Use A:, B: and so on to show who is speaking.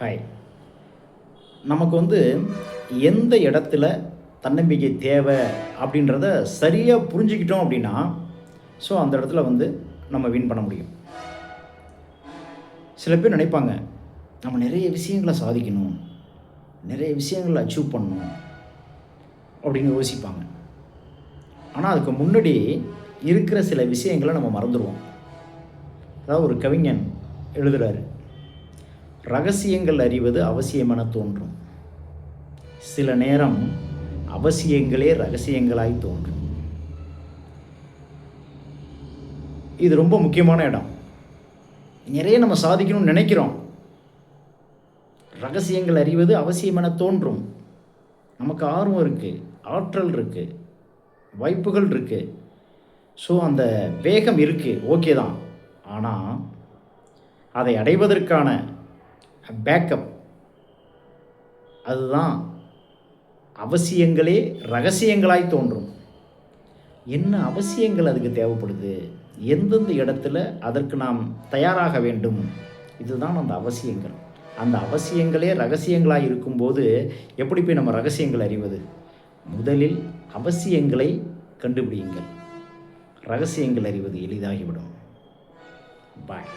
A: Hi. நமக்கு எந்த இடத்துல தன்னம்பிக்கை தேவை அப்படின்றத சரியாக புரிஞ்சுக்கிட்டோம் அப்படின்னா, ஸோ அந்த இடத்துல நம்ம வின் பண்ண முடியும். சில பேர் நினைப்பாங்க, நம்ம நிறைய விஷயங்களை சாதிக்கணும், நிறைய விஷயங்களை அச்சீவ் பண்ணணும் அப்படின்னு யோசிப்பாங்க. ஆனால் அதுக்கு முன்னாடி இருக்கிற சில விஷயங்களை நம்ம மறந்துடுவோம். அதாவது ஒரு கவிஞன் எழுதுகிறாரு, ரகசியங்கள் அறிவது அவசியமென தோன்றும், சில நேரம் அவசியங்களே ரகசியங்களாய் தோன்றும். இது ரொம்ப முக்கியமான இடம். நிறைய நம்ம சாதிக்கணும்னு நினைக்கிறோம். ரகசியங்கள் அறிவது அவசியமென தோன்றும். நமக்கு ஆர்வம் இருக்குது, ஆற்றல் இருக்குது, வாய்ப்புகள் இருக்குது. ஸோ அந்த வேகம் இருக்குது, ஓகே தான். ஆனால் அதை அடைவதற்கான பேக்கப், அதுதான் அவசியங்களே ரகசியங்களாய் தோன்றும். என்ன அவசியங்கள் அதுக்கு தேவைப்படுது, எந்தெந்த இடத்துல அதற்கு நாம் தயாராக வேண்டும், இதுதான் அந்த அவசியங்கள். அந்த அவசியங்களே ரகசியங்களாக இருக்கும்போது எப்படி போய் நம்ம ரகசியங்கள் அறிவது? முதலில் அவசியங்களை கண்டுபிடியுங்கள், ரகசியங்கள் அறிவது எளிதாகிவிடும். பாய்.